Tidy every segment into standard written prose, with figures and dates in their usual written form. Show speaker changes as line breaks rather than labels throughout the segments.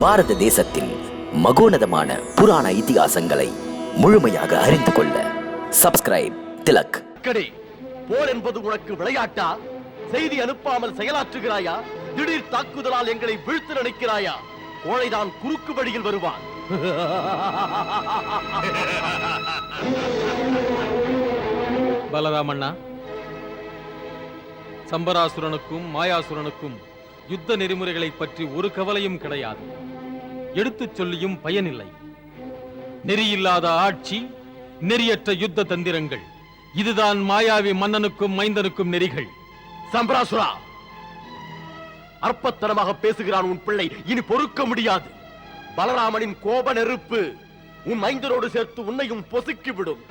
பாரத தேசத்தின் மகோனதமான புராண இதிகாசங்களை முழுமையாக அறிந்து கொள்ள சப்ஸ்கிரைப் திலக்.
போர் என்பது உனக்கு விளையாட்டா? செய்தி அனுப்பாமல் செயலாற்றுகிறாயா? திடீர் தாக்குதலால் எங்களை வீழ்த்து நினைக்கிறாயா? கோழைதான் குறுக்கு வழியில் வருவான்.
பலராமண்ணா, சம்பராசுரனுக்கும் மாயாசுரனுக்கும் யுத்த நெறிமுறைகளை பற்றி ஒரு கவலையும் கிடையாது. எடுத்துச் சொல்லியும் பயனில்லை. நெறியில்லாத ஆட்சி, நெறியற்ற யுத்த தந்திரங்கள், இதுதான் மாயாவி மன்னனுக்கும் மைந்தனுக்கும் நெறிகள்.
சம்பராசுரா, அற்பத்தனமாக பேசுகிறான் உன் பிள்ளை. இனி பொறுக்க முடியாது. பலராமனின் கோப நெருப்பு உன் மைந்தனோடு சேர்த்து உன்னையும் பொசுக்கிவிடும்.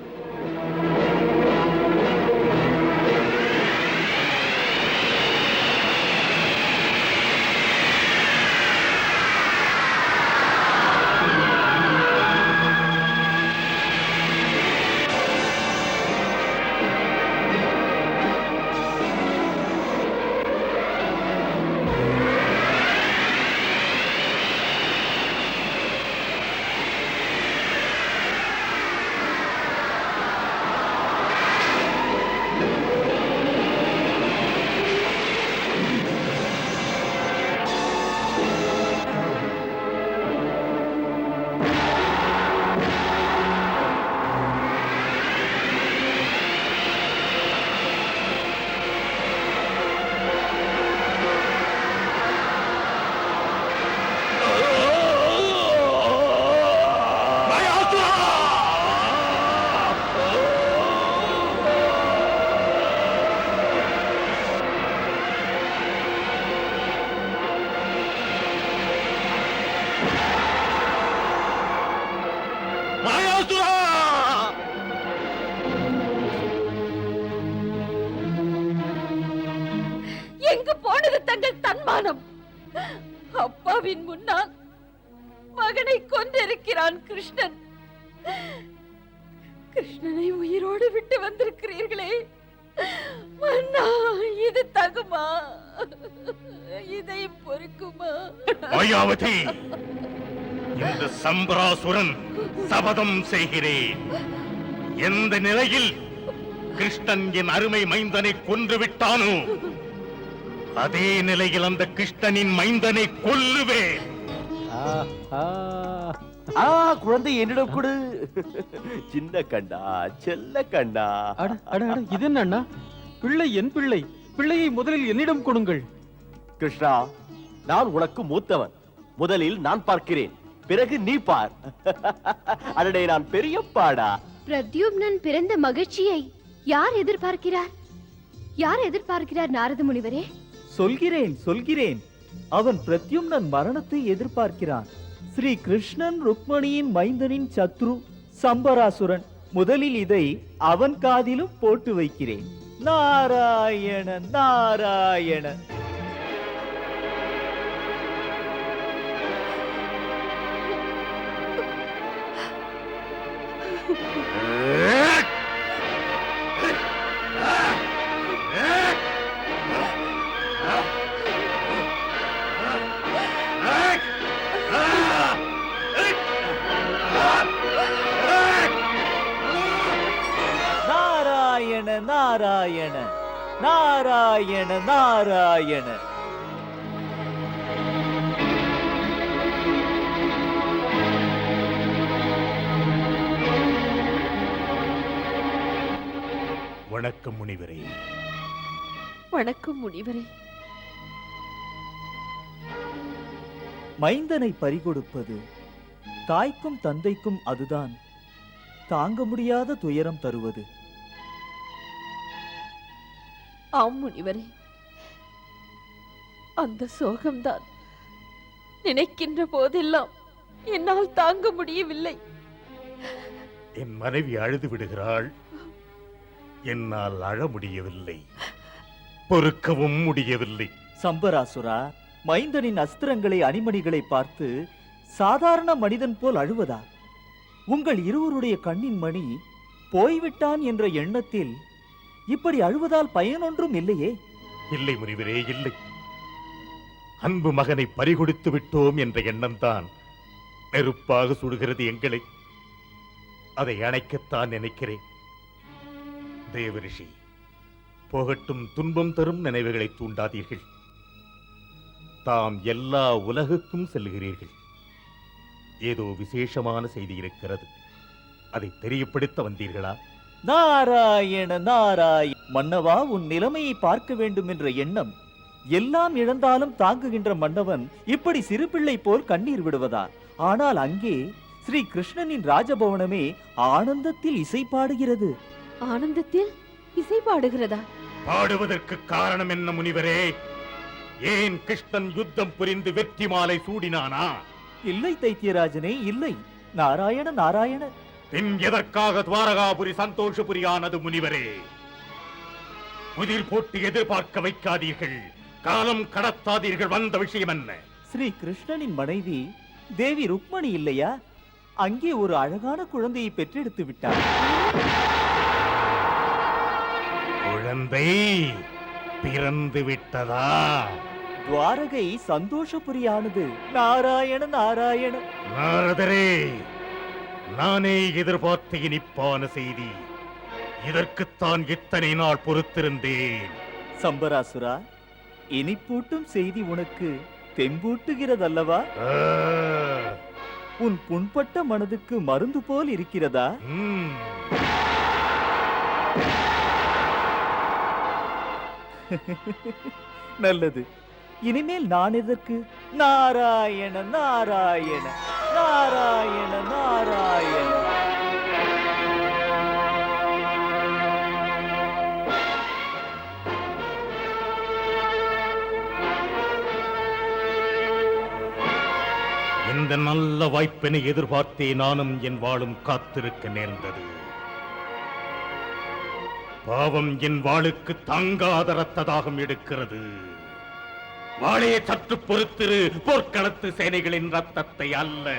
எங்கு போனது தங்கள் தன்மானம்? அப்பாவின் முன்னால் மகனை கொன்றிருக்கிறான் கிருஷ்ணன். கிருஷ்ணனை உயிரோடு விட்டு வந்திருக்கிறீர்களே மன்னா, இது தகுமா? இதை பொறுக்குமா?
மாயாவதி, இந்த சம்பராசுரன் சபதம் செய்கிறேன். எந்த நிலையில் கிருஷ்ணன் என் அருமை மைந்தனை கொன்று விட்டானோ, அதே நிலையில் அந்த கிருஷ்ணனின் மைந்தனை கொல்லுவேன்.
குழந்தை என்னிடம் கொடு. சின்ன கண்டா, செல்ல கண்டா.
இது என்ன? பிள்ளை என் பிள்ளை. பிள்ளையை முதலில் என்னிடம் கொடுங்கள்.
கிருஷ்ணா, நான் உனக்கு மூத்தவன். முதலில் நான் பார்க்கிறேன், பிறகு நீ பார். அடடே, நான் பெரியப்பாடா.
பிரத்யும்னன் பிறந்த மகிழ்ச்சியை யார் எதிர்பார்க்கிறார்? யார் எதிர்பார்க்கிறார் நாரத முனிவரே?
சொல்கிறேன். அவன் பிரத்யும்னன் மரணத்தை எதிர்பார்க்கிறான். ஸ்ரீ கிருஷ்ணன் ருக்மணியின் மைந்தனின் சத்ரு சம்பராசுரன். முதலில் இதை அவன் காதிலும் போட்டு வைக்கிறேன். நாராயண நாராயண. நாராயண நாராயண நாராயண.
வணக்கம் முனிவரே.
வணக்கம் முனிவரே.
மைந்தனை பறிகொடுப்பது தாய்க்கும் தந்தைக்கும் அதுதான் தாங்க முடியாத துயரம் தருவது.
ஆம் முனிவரே, அந்த சோகம்தான் நினைக்கின்ற போதெல்லாம் என்னால் தாங்க முடியவில்லை.
என் மனைவி அழுது விடுகிறாள். என்னால் அழ முடியவில்லை, பொறுக்கவும் முடியவில்லை.
சம்பராசுரா, மைந்தனின் அஸ்திரங்களை அணிமணிகளை பார்த்து சாதாரண மனிதன் போல் அழுவதா? உங்கள் இருவருடைய கண்ணின் மணி போய்விட்டான் என்ற எண்ணத்தில் இப்படி அழுவதால் பயனொன்றும் இல்லையே.
இல்லை முனிவரே, இல்லை. அன்பு மகனை பறிகொடுத்து விட்டோம் என்ற எண்ணம்தான் நெருப்பாக சுடுகிறது எங்களை. அதை அணைக்கத்தான் நினைக்கிறேன். தேவரிஷி, போகட்டும், துன்பம் தரும் நினைவுகளை தூண்டாதீர்கள். தாம் எல்லா உலகுக்கும் செல்கிறீர்கள். ஏதோ விசேஷமான செய்தி இருக்கிறது. அதை தெரியப்படுத்த வந்தீர்களா?
நாராயண நாராயண. மன்னவா, உன் நிலைமையை பார்க்க வேண்டும் என்ற எண்ணம் எல்லாம் இழந்தாலும் தாங்குகின்ற மன்னவன் இப்படி சிறு பிள்ளை போல் கண்ணீர் விடுவதா? ஆனால் அங்கே ஸ்ரீ கிருஷ்ணனின் ராஜபவனமே ஆனந்தத்தில் இசை பாடுகிறது.
ஆனந்தத்தில் இசை பாடுகிறதா?
பாடுவதற்கு காரணம் என்ன முனிவரே? ஏன் கிருஷ்ணன் யுத்தம் புரிந்து வெற்றி மாலை சூடினானா?
இல்லை தைத்தியராஜனே, இல்லை. நாராயண நாராயண.
பின் எதற்காக துவாரகாபுரி சந்தோஷபுரியானது முனிவரே? புதிர் போட்டு எதிர்பார்க்க வைக்காதீர்கள், காலம் கடத்தாதீர்கள். வந்த விஷயம் என்ன?
ஸ்ரீ கிருஷ்ணனின் மனைவி தேவி ருக்மணி இல்லையா? அங்கே ஒரு அழகான குழந்தையை பெற்றெடுத்து விட்டார்.
குழந்தை பிறந்து விட்டதா?
துவாரகை சந்தோஷபுரியானது. நாராயண நாராயண.
நாரதரே, நானே எதிர்பார்த்த இனிப்பான செய்தி. இதற்குத்தான் இத்தனை நாள் பொறுத்திருந்தேன்.
சம்பராசுரா, இனிப்பூட்டும் செய்தி உனக்கு தெம்பூட்டுகிறதல்லவா?
ஆ,
உன் புண்பட்ட மனதுக்கு மருந்து போல் இருக்கிறதா?
ம்.
நல்லது. இனிமேல் நான் எதற்கு? நாராயண நாராயண நாராயண நாராயண.
இந்த நல்ல வாய்ப்பினை எதிர்பார்த்தே நானும் என் வாளும் காத்திருக்க நேர்ந்தது. பாவம் என் வாளுக்கு தாங்காத ரத்த தாகம் எடுக்கிறது. வாளே, சற்று பொறுத்திரு. போர்க்களத்து சேனைகளின் ரத்தத்தை அல்ல,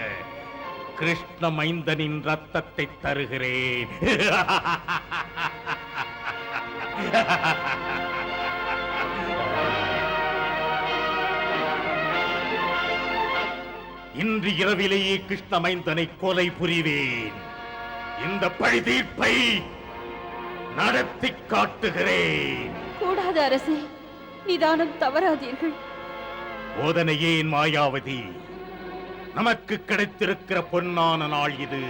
கிருஷ்ண மைந்தனின் ரத்தத்தை தருகிறேன். இன்று இரவிலேயே கிருஷ்ண மைந்தனை கொலை புரிவேன். இந்த பழி தீர்ப்பை நடத்தி காட்டுகிறேன்.
கூடாது அரசே, நிதானம் தவறாதீர்கள்.
போதனை ஏன் மாயாவதி? நமக்கு கிடைத்திருக்கிற பொன்னான நாள் இது.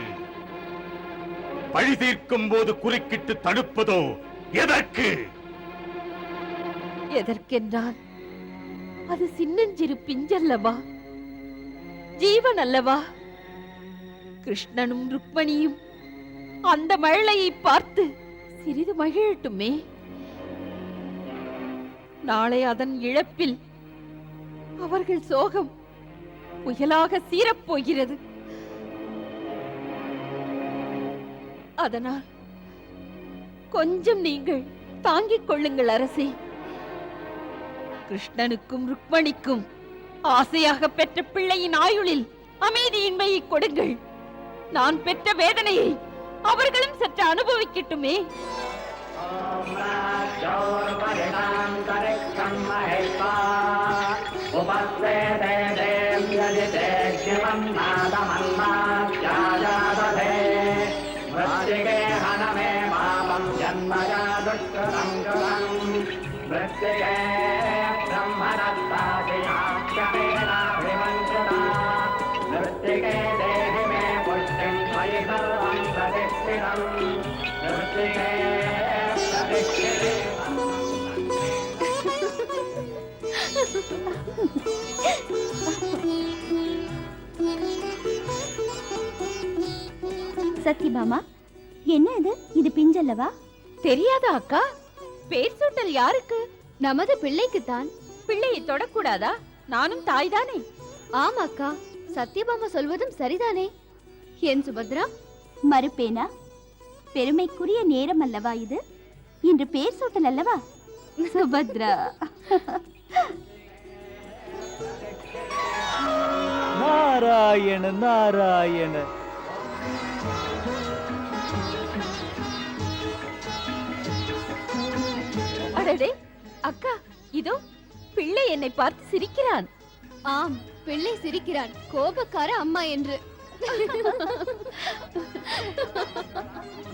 பழி தீர்க்கும் போது குறுக்கிட்டு தடுப்பதோ எதற்கு?
எதற்கென்றால் அது சின்னஞ்சிறு பிஞ்சல்லவா, ஜீவன் அல்லவா? கிருஷ்ணனும் ருக்மணியும் அந்த மழலையை பார்த்து சிறிது மகிழட்டுமே. நாளை அதன் இழப்பில் அவர்கள் சோகம் புயலாக சீரப்போகிறது. அதனால் கொஞ்சம் நீங்கள் தாங்கிக் கொள்ளுங்கள் அரசே. கிருஷ்ணனுக்கும் ருக்மணிக்கும் ஆசையாக பெற்ற பிள்ளையின் ஆயுளில் அமைதியின்மையை கொடுங்கள். நான் பெற்ற வேதனையை அவர்களும் சற்று அனுபவிக்கட்டுமே.
சத்யபாமா, என்ன இது? இது பிஞ்சல்லவா?
தெரியாதா அக்கா? பேர் சூட்டல் யாருக்கு?
நமது பிள்ளைக்குத்தான்.
பிள்ளையை தொடக்கூடாதா? நானும் தாய்தானே.
ஆமாக்கா, சத்யபாமா சொல்வதும் சரிதானே. என் சுபத்ரா, மறுப்பேனா? பெருமைக்குரிய நேரம் அல்லவா இது? இன்று பேர் சூட்டல் அல்லவா? சுபத்ரா.
நாராயண நாராயண.
அடடே அக்கா, இதோ பிள்ளை என்னை பார்த்து சிரிக்கிறான்.
ஆம், பிள்ளை சிரிக்கிறான், கோபக்கார அம்மா என்று.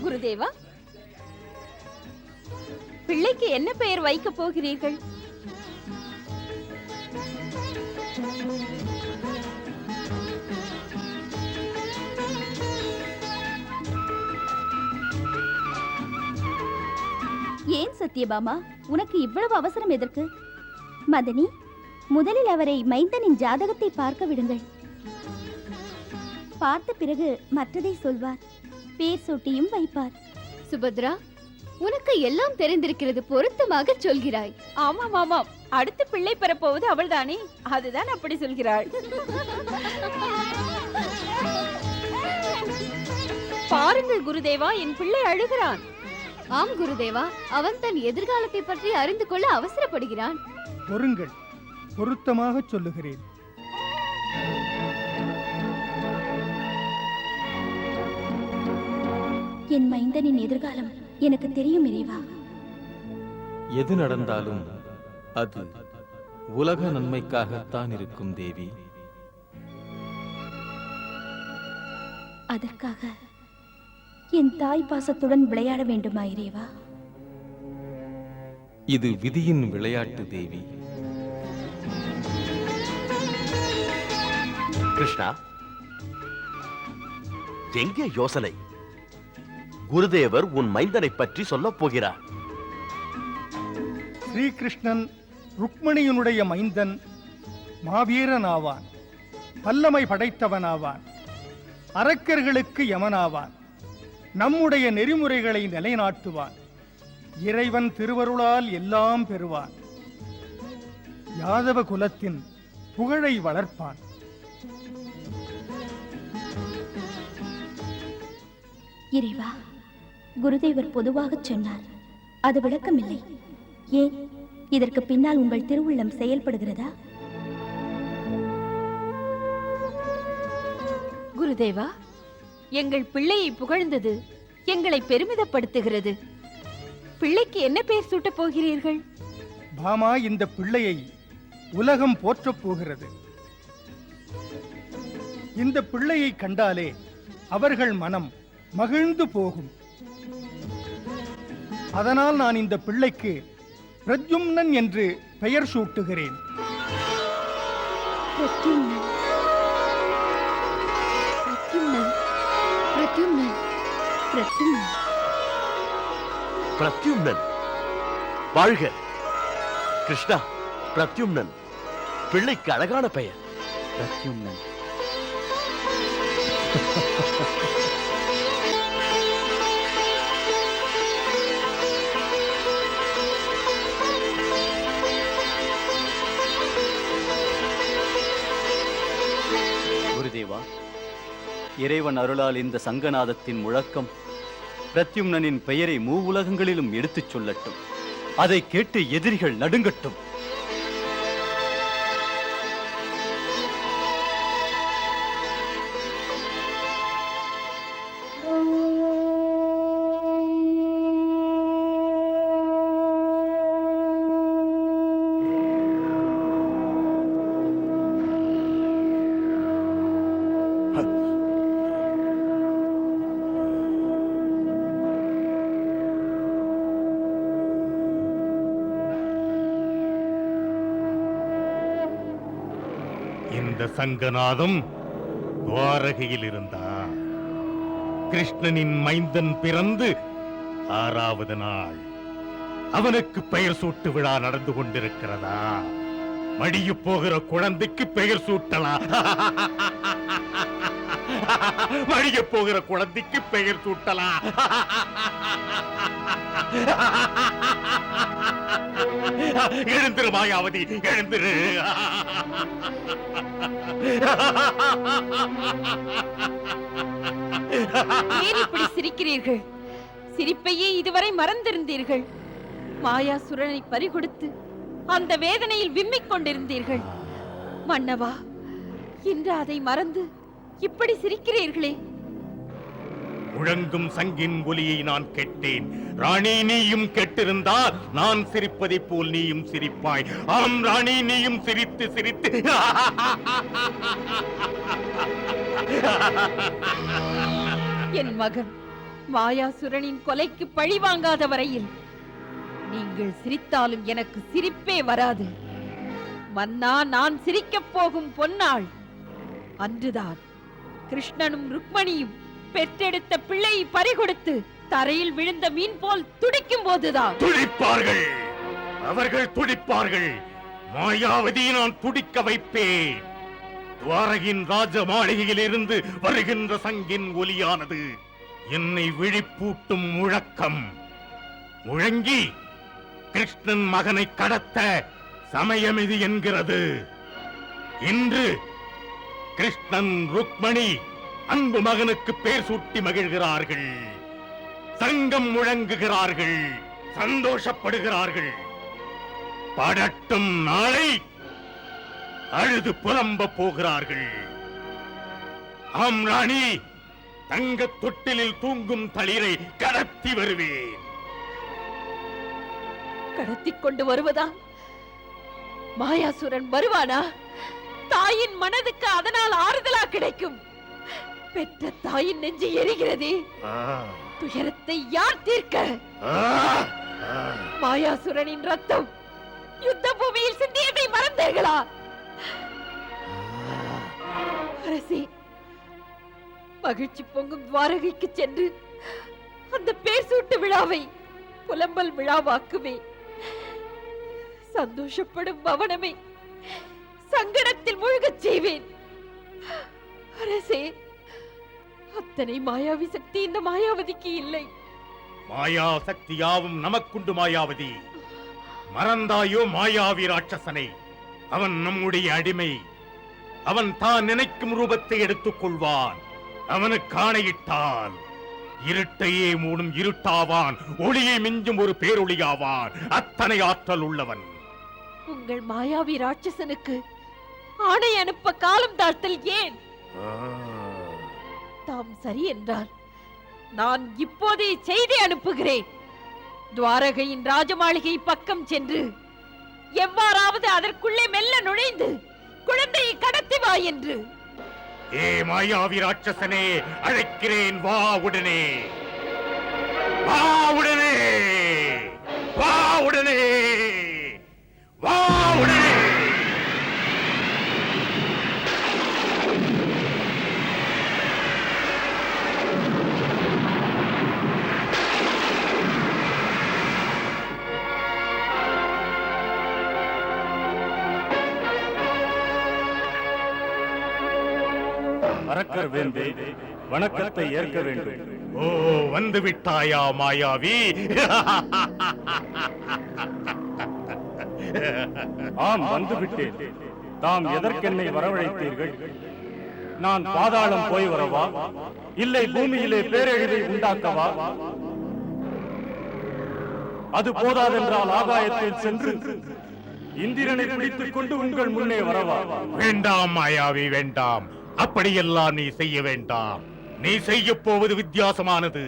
குருதேவா, பிள்ளைக்கு என்ன பெயர் வைக்கப் போகிறீர்கள்?
ஏன் சத்யபாமா, உனக்கு இவ்வளவு அவசரம் எதற்கு? மதனி, முதலில் அவரை மைந்தனின் ஜாதகத்தை பார்க்க விடுங்கள். பார்த்த பிறகு மற்றதை சொல்வார். பேர் சூட்டியும் வைப்பார்.
சுபத்ரா, உனக்கு எல்லாம் தெரிந்திருக்கிறது, பொருத்தமாக சொல்கிறாய்.
ஆமாம் ஆமாம், அடுத்த பிள்ளை பெறப்போவது அவள்தானே, அதுதான் அப்படி சொல்கிறாள். பாருங்கள் குருதேவா, என் பிள்ளை அழுகிறான்.
ஆம் குருதேவா, அவன் தன் எதிர்காலத்தை பற்றி அறிந்து கொள்ள அவசரப்படுகிறான்.
பொறுங்கள், பொருத்தமாக சொல்லுகிறேன்.
என் மைந்தனின் எதிர்காலம் எனக்கு தெரியும் இறைவா.
எது நடந்தாலும் அது உலக நன்மைக்காகத்தான் இருக்கும் தேவி.
அதற்காக என் தாய் பாசத்துடன் விளையாட வேண்டுமா இறைவா?
இது விதியின் விளையாட்டு தேவி.
கிருஷ்ணா, எங்கே யோசனை? குருதேவர் உன் மைந்தனை பற்றி சொல்லப் போகிறார்.
ஸ்ரீகிருஷ்ணன் ருக்மணியினுடைய மைந்தன் மாவீரனாவான், வல்லமை படைத்தவனாவான், அரக்கர்களுக்கு யமனாவான், நம்முடைய நெறிமுறைகளை நிலைநாட்டுவான், இறைவன் திருவருளால் எல்லாம் பெறுவான், யாதவ குலத்தின் புகழை வளர்ப்பான்.
இறைவா, குருதேவர் பொதுவாக சொன்னார், அது விளக்கமில்லை. ஏன், இதற்கு பின்னால் உங்கள் திருவுள்ளம் செயல்படுகிறதா?
குருதேவா, எங்கள் பிள்ளையை புகழ்ந்தது எங்களை பெருமிதப்படுத்துகிறது. பிள்ளைக்கு என்ன பெயர் சூட்டப் போகிறீர்கள்?
பாமா, இந்த பிள்ளையை உலகம் போற்றப் போகிறது. இந்த பிள்ளையை கண்டாலே அவர்கள் மனம் மகிழ்ந்து போகும். அதனால் நான் இந்த பிள்ளைக்கு பிரத்யும்னன் என்று பெயர் சூட்டுகிறேன்.
பிரத்யும்னன்.
பிரத்யும்னன், பிரத்யும்னன்,
பிரத்யும்னன்.
பிரத்யும்னன் வாழ்க! கிருஷ்ணா, பிரத்யும்னன் பிள்ளைக்கு அழகான பெயர்.
பிரத்யும்னன்.
குருதேவா, இறைவன் அருளால் இந்த சங்கநாதத்தின் முழக்கம் பிரத்யும்னனின் பெயரை மூவுலகங்களிலும் எடுத்துச் சொல்லட்டும். அதை கேட்டு எதிரிகள் நடுங்கட்டும்.
இந்த சங்கநாதம் துவாரகையில் இருந்தா கிருஷ்ணனின் மைந்தன் பிறந்து 6வது நாள். அவனுக்கு பெயர் சூட்டு விழா நடந்து கொண்டிருக்கிறதா? மடிய போகிற குழந்தைக்கு பெயர் சூட்டலாம். மடிய போகிற குழந்தைக்கு பெயர் சூட்டலாம். எழுந்திரு மாயாவதி, எழுந்திரு.
ஏன் இப்படி சிரிக்கிறீர்கள்? சிரிப்பையே இதுவரை மறந்திருந்தீர்கள். மாயாசுரனை பறிகொடுத்து அந்த வேதனையில் விம்மிக் கொண்டிருந்தீர்கள். மன்னவா, இன்று அதை மறந்து இப்படி சிரிக்கிறீர்களே.
முழங்கும் சங்கின் ஒலியை நான் கேட்டேன். ராணி, நீயும் கேட்டிருந்தால் நான் சிரிப்பதைப் போல் நீயும் சிரிப்பாய். ஆம் ராணி, நீயும் சிரித்து சிரித்து
என் மகன் மாயாசுரனின் கொலைக்கு பழி வாங்காத வரையில் நீங்கள் சிரித்தாலும் எனக்கு சிரிப்பே வராது. மன்னா, நான் சிரிக்கப் போகும் பொன்னாள் அன்றுதான் கிருஷ்ணனும் ருக்மணியும் பெற்றெடுத்த பிள்ளையை பறிகொடுத்து தரையில் விழுந்த மீன் போல் துடிக்கும் போதுதான்.
துடிப்பார்கள், அவர்கள் துடிப்பார்கள். மாயாவதி நான் துடிக்க வைப்பேன். துவாரகின் ராஜ மாளிகையில் இருந்து வருகின்ற சங்கின் ஒலியானது என்னை விழிப்பூட்டும் முழக்கம். முழங்கி கிருஷ்ணன் மகனை கடத்த சமயம் இது என்கிறது. இன்று கிருஷ்ணன் ருக்மணி அன்பு மகனுக்கு பேர் சூட்டி மகிழ்கிறார்கள், சங்கம் முழங்குகிறார்கள், சந்தோஷப்படுகிறார்கள். படட்டும் நாளை அழுது புலம்ப போகிறார்கள். ஆம் ராணி, தங்க தொட்டிலில் தூங்கும் தளிரை கடத்தி வருவேன்.
கடத்திக் கொண்டு வருவதா? மாயாசுரன் வருவானா? தாயின் மனதுக்கு அதனால் ஆறுதலா கிடைக்கும். பெற்ற தாயின் நெஞ்சு எரிகிறதே, துயரத்தை யார் தீர்க்க? மாயாசுரனின் ரத்தம் யுத்த பூமியில் சிந்தியதை மறந்தீர்களா? அரசே, மகிழ்ச்சி பொங்கும் துவாரகைக்கு சென்று அந்த பேர் சூட்டு விழாவை புலம்பல் விழாவாக்குவே. சந்தோஷப்படும் பவனமே சங்கடத்தில் மூழ்கச் செய்வேன். அரசே, அத்தனை மாயாவி சக்தி இந்த மாயாவதிக்கு இல்லை.
மாயா சக்தியாவும் நமக்குண்டு மாயாவதி. மறந்தாயோ மாயாவி ராட்சசனை? அவன் நம்முடைய அடிமை. அவன் தான் நினைக்கும் ரூபத்தை எடுத்துக் கொள்வான். அவனுக்கு ஆணையிட்டால் இருட்டையே மூடும் இருட்டாவான், ஒளியை மிஞ்சும் ஒரு பேரொளியாவான். அத்தனை ஆற்றல் உள்ளவன்.
உங்கள் மாயாவி ராட்சசனுக்கு ஆணை அனுப்ப காலம் தாழ்த்தல் ஏன்? தாம் சரி என்றால் நான் இப்போதே செய்தி அனுப்புகிறேன். துவாரகையின் ராஜமாளிகை பக்கம் சென்று எவ்வாறாவது அதற்குள்ளே மெல்ல நுழைந்து குழந்தையை கடத்தி வா என்று.
ஏ மாயாவி ராட்சசனே, அழைக்கிறேன், வா உடனே, வா உடனே, வா உடனே, வா உடனே.
அரக்கர் வேந்தே, வணக்கத்தை ஏற்க வேண்டும்.
ஓ, வந்து விட்டாயா மாயாவி?
ஆம், வந்து விட்டேன். தாம் எதற்கென்னை வரவழைத்தீர்கள்? நான் பாதாளம் போய் வரவா, இல்லை பூமியிலே பேரழிவை உண்டாக்கவா? அது போதாதென்றால் ஆகாயத்தில் சென்று இந்திரனை பிடித்துக் கொண்டு உங்கள் முன்னே வரவா?
வேண்டாம் மாயாவி, வேண்டாம். அப்படியெல்லாம் நீ செய்ய வேண்டாம். நீ செய்ய போவது வித்தியாசமானது.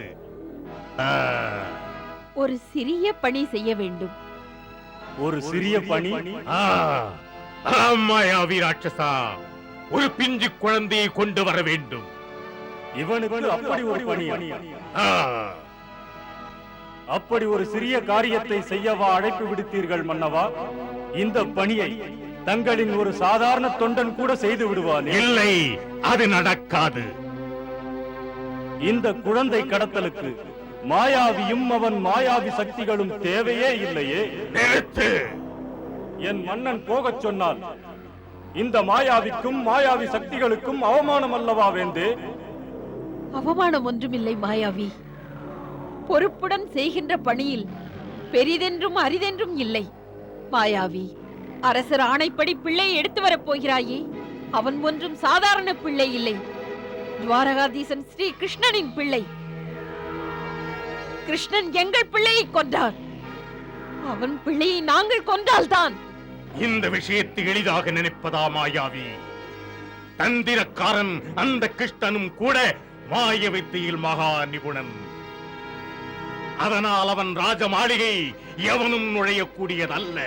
ஒரு சிறிய பணி செய்ய வேண்டும்.
ஒரு சிறிய பணி?
மாயாவி ராட்சசா, ஒரு பிஞ்சு குழந்தையை கொண்டு வர வேண்டும்.
இவனுக்கு அப்படி ஒரு பணி? அப்படி ஒரு சிறிய காரியத்தை செய்யவா அழைப்பு விடுத்தீர்கள் மன்னவா? இந்த பணியை தங்களின் ஒரு சாதாரண தொண்டன் கூட செய்து விடுவான்.
இல்லை, அது நடக்காது.
இந்த குழந்தை கடத்தலுக்கு மாயாவியும் அவன் மாயாவி சக்திகளும் தேவையே இல்லையே.
நிறுத்து.
என் மன்னன் போகச் சொன்னால் இந்த மாயாவிக்கும் மாயாவி சக்திகளுக்கும் அவமானம் அல்லவா வேந்தே?
அவமானம் ஒன்றுமில்லை மாயாவி. பொறுப்புடன் செய்கின்ற பணியில் பெரிதென்றும் அரிதென்றும் இல்லை. மாயாவி, அரசர் ஆணைப்படி பிள்ளையை எடுத்து வரப் போகிறாயே, அவன் ஒன்றும் சாதாரண பிள்ளை இல்லை. துவாரகாதீசன் ஸ்ரீ கிருஷ்ணனின் பிள்ளை. கிருஷ்ணன் எங்கள் பிள்ளையை கொன்றார். அவன் பிள்ளையை நாங்கள் கொன்றால்தான்.
இந்த விஷயத்தை எளிதாக நினைப்பதா மாயாவி? தந்திரக்காரன் அந்த கிருஷ்ணனும் கூட மாய வித்தையில் மகா நிபுணன். அதனால் அவன் ராஜ மாளிகை எவனும் நுழையக்கூடியதல்ல.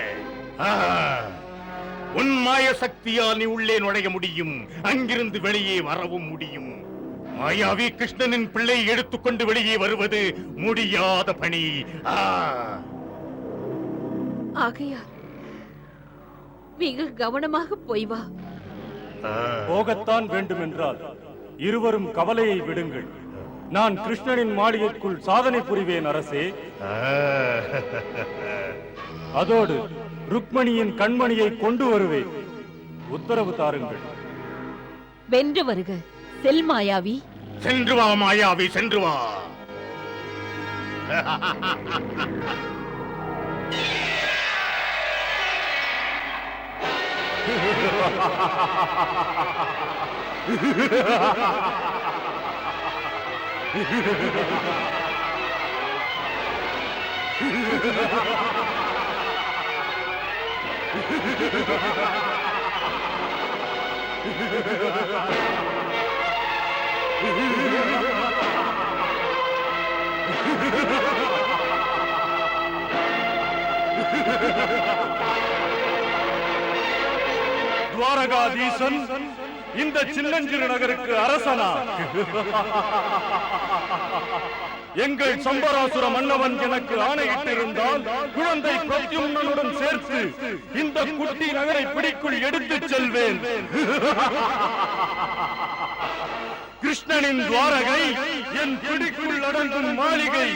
உன் மாய சக்தியால் நீ உள்ளே நுழைய முடியும், அங்கிருந்து வெளியே வரவும் முடியும். மாயாவி கிருஷ்ணனின் பிள்ளை எடுத்துக்கொண்டு வெளியே வருவது முடியாத பணி.
ஆகையால் மிக கவனமாக போய் வா.
போகத்தான் வேண்டுமென்றால் இருவரும் கவலையை விடுங்கள். நான் கிருஷ்ணனின் மாளிகைக்குள் சாதனை புரிவேன் அரசே. அதோடு ருக்மணியின் கண்மணியை கொண்டு வருவேன். உத்தரவு தாருங்கள்.
வென்று வருக செல் மாயாவி.
சென்று வா மாயாவி, சென்று வா.
துவாரகாதீசன் இந்த சின்னஞ்சிறு நகருக்கு அரசனா? எங்கள் சம்பராசுர மன்னவன் எனக்கு ஆணையிட்டிருந்தால் குழந்தை பிரத்யும்னனுடன் சேர்த்து இந்த குட்டி நகரை பிடிக்குள் எடுத்துச் செல்வேன். கிருஷ்ணனின் துவாரகை என் பிடிக்குள் அடங்கும் மாளிகை.